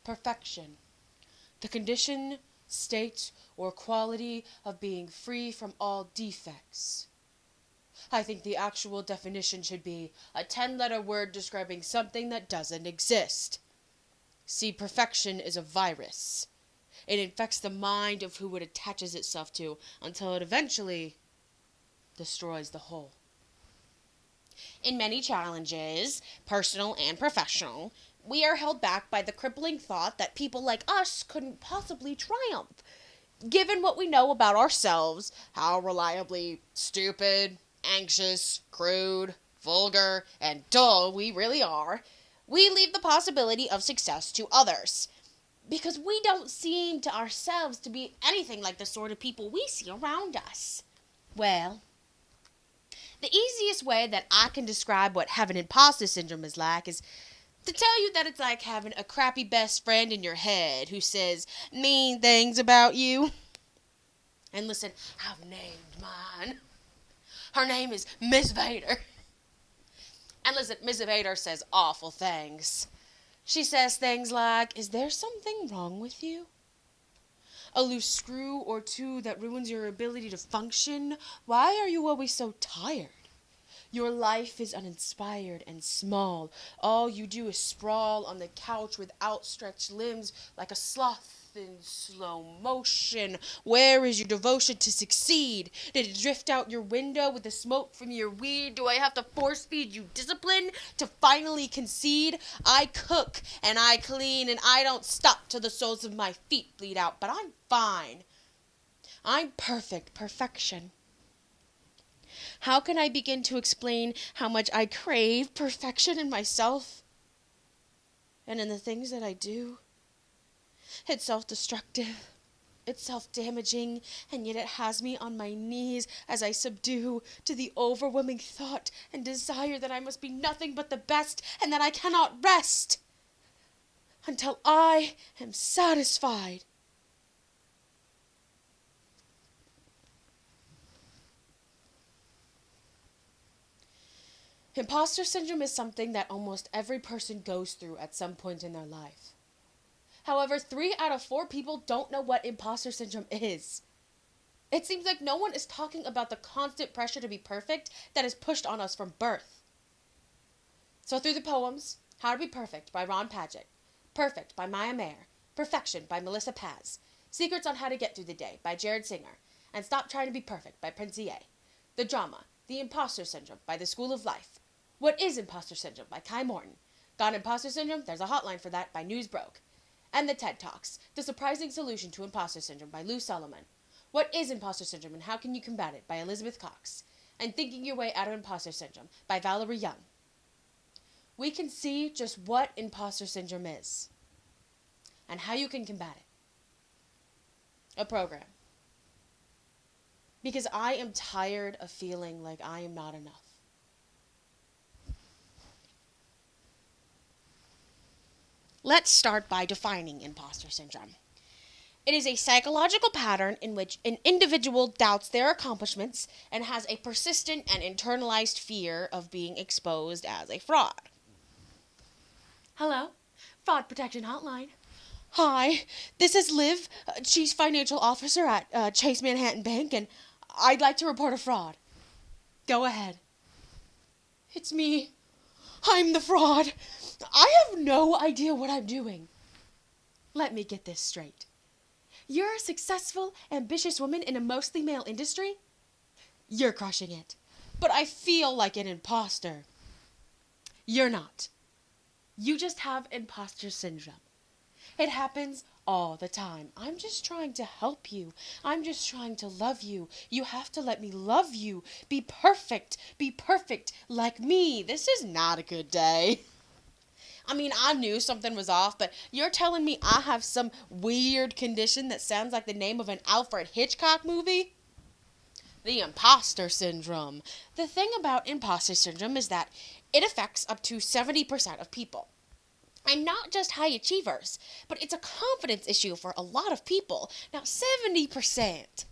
Perfection. The condition, state, or quality of being free from all defects. I think the actual definition should be a 10-letter word describing something that doesn't exist. See, perfection is a virus. It infects the mind of who it attaches itself to until it eventually destroys the whole. In many challenges, personal and professional, we are held back by the crippling thought that people like us couldn't possibly triumph. Given what we know about ourselves, how reliably stupid, anxious, crude, vulgar, and dull we really are, we leave the possibility of success to others. Because we don't seem to ourselves to be anything like the sort of people we see around us. Well, the easiest way that I can describe what having imposter syndrome is like is to tell you that it's like having a crappy best friend in your head who says mean things about you. And listen, I've named mine. Her name is Miss Vader. And listen, Miss Vader says awful things. She says things like, is there something wrong with you? A loose screw or two that ruins your ability to function? Why are you always so tired? Your life is uninspired and small. All you do is sprawl on the couch with outstretched limbs like a sloth in slow motion. Where is your devotion to succeed? Did it drift out your window with the smoke from your weed? Do I have to force feed you discipline to finally concede? I cook and I clean and I don't stop till the soles of my feet bleed out, but I'm fine. I'm perfection. How can I begin to explain how much I crave perfection in myself and in the things that I do? It's self-destructive, it's self-damaging, and yet it has me on my knees as I subdue to the overwhelming thought and desire that I must be nothing but the best and that I cannot rest until I am satisfied. Imposter syndrome is something that almost every person goes through at some point in their life. However, 3 out of 4 people don't know what imposter syndrome is. It seems like no one is talking about the constant pressure to be perfect that is pushed on us from birth. So through the poems, How to Be Perfect by Ron Padgett, Perfect by Maya Mayer, Perfection by Melissa Paz, Secrets on How to Get Through the Day by Jared Singer, and Stop Trying to Be Perfect by Prince E.A., the drama, The Imposter Syndrome by The School of Life, What is Imposter Syndrome by Kai Morton, Got Imposter Syndrome? There's a hotline for that by News Broke, and the TED Talks, The Surprising Solution to Imposter Syndrome by Lou Solomon, What is Imposter Syndrome and How Can You Combat It by Elizabeth Cox, and Thinking Your Way Out of Imposter Syndrome by Valerie Young. We can see just what imposter syndrome is and how you can combat it. A program. Because I am tired of feeling like I am not enough. Let's start by defining imposter syndrome. It is a psychological pattern in which an individual doubts their accomplishments and has a persistent and internalized fear of being exposed as a fraud. Hello, Fraud Protection Hotline. Hi, this is Liv, Chief Financial Officer at Chase Manhattan Bank, and I'd like to report a fraud. Go ahead. It's me. I'm the fraud. I have no idea what I'm doing. Let me get this straight. You're a successful, ambitious woman in a mostly male industry? You're crushing it. But I feel like an imposter. You're not. You just have imposter syndrome. It happens all the time. I'm just trying to help you. I'm just trying to love you. You have to let me love you. Be perfect. Be perfect like me. This is not a good day. I mean, I knew something was off, but you're telling me I have some weird condition that sounds like the name of an Alfred Hitchcock movie? The imposter syndrome. The thing about imposter syndrome is that it affects up to 70% of people. And not just high achievers, but it's a confidence issue for a lot of people. Now, 70%.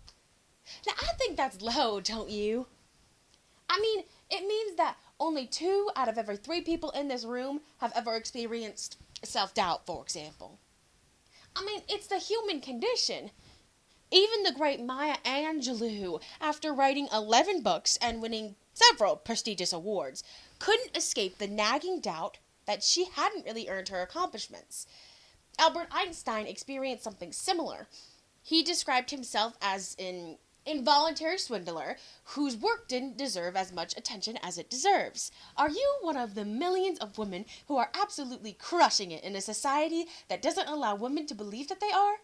Now, I think that's low, don't you? I mean, it means that only 2 out of every 3 people in this room have ever experienced self-doubt, for example. I mean, it's the human condition. Even the great Maya Angelou, after writing 11 books and winning several prestigious awards, couldn't escape the nagging doubt that she hadn't really earned her accomplishments. Albert Einstein experienced something similar. He described himself as an involuntary swindler whose work didn't deserve as much attention as it deserves. Are you one of the millions of women who are absolutely crushing it in a society that doesn't allow women to believe that they are?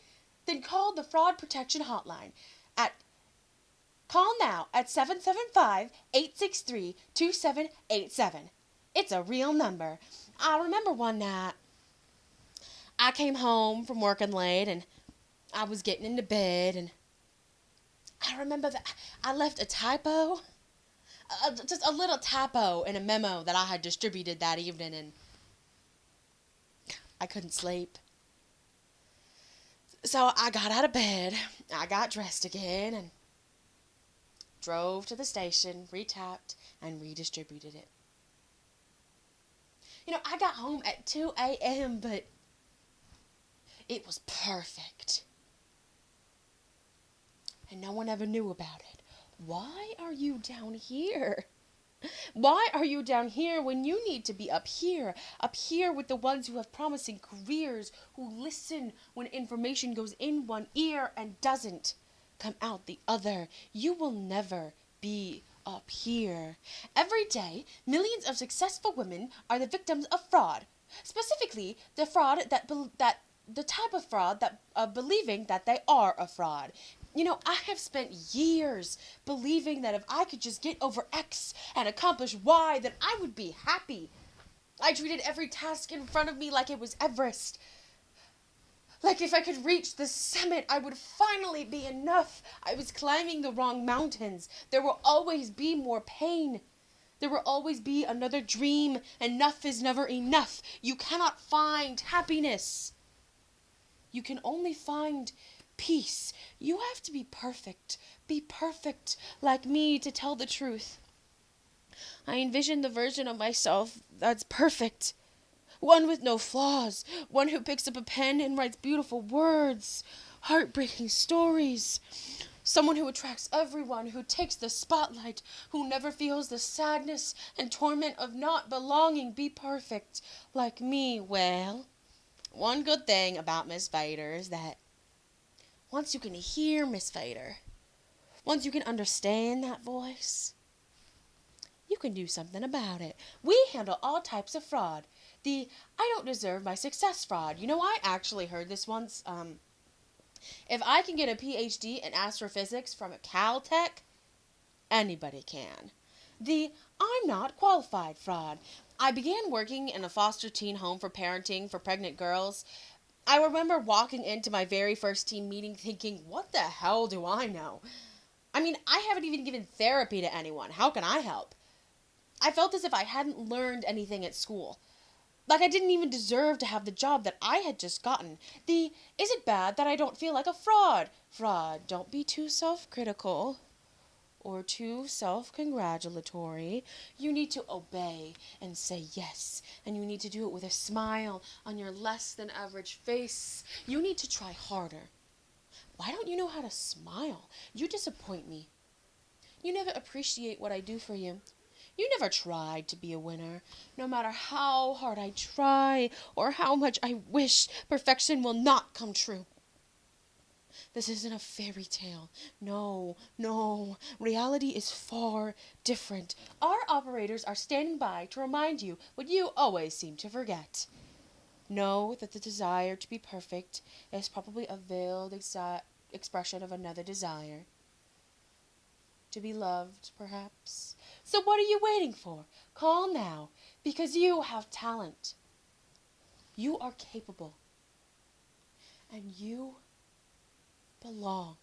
Then call the Fraud Protection Hotline at call now at 775-863-2787. It's a real number. I remember one night I came home from working late and I was getting into bed, and I remember that I left a typo, just a little typo in a memo that I had distributed that evening, and I couldn't sleep. So I got out of bed, I got dressed again, and drove to the station, retapped, and redistributed it. I got home at 2 a.m., but it was perfect. And no one ever knew about it. Why are you down here? Why are you down here when you need to be up here with the ones who have promising careers, who listen when information goes in one ear and doesn't come out the other? You will never be up here. Every day, millions of successful women are the victims of fraud. Specifically, the fraud the type of fraud that believing that they are a fraud. I have spent years believing that if I could just get over X and accomplish Y, then I would be happy. I treated every task in front of me like it was Everest. Like if I could reach the summit, I would finally be enough. I was climbing the wrong mountains. There will always be more pain. There will always be another dream. Enough is never enough. You cannot find happiness. You can only find peace. You have to be perfect. Be perfect like me to tell the truth. I envision the version of myself that's perfect. One with no flaws. One who picks up a pen and writes beautiful words. Heartbreaking stories. Someone who attracts everyone, who takes the spotlight, who never feels the sadness and torment of not belonging. Be perfect like me. Well, one good thing about Miss Vader is that once you can hear Miss Vader, once you can understand that voice, you can do something about it. We handle all types of fraud. The I don't deserve my success fraud. I actually heard this once. If I can get a PhD in astrophysics from a Caltech, anybody can. The I'm not qualified fraud. I began working in a foster teen home for parenting for pregnant girls. I remember walking into my very first team meeting thinking, what the hell do I know? I mean, I haven't even given therapy to anyone. How can I help? I felt as if I hadn't learned anything at school. Like I didn't even deserve to have the job that I had just gotten. Is it bad that I don't feel like a fraud? Fraud, don't be too self-critical or too self-congratulatory. You need to obey and say yes. And you need to do it with a smile on your less than average face. You need to try harder. Why don't you know how to smile? You disappoint me. You never appreciate what I do for you. You never tried to be a winner. No matter how hard I try or how much I wish, perfection will not come true. This isn't a fairy tale. No. Reality is far different. Our operators are standing by to remind you what you always seem to forget. Know that the desire to be perfect is probably a veiled expression of another desire. To be loved, perhaps. So what are you waiting for? Call now, because you have talent. You are capable. And you belong.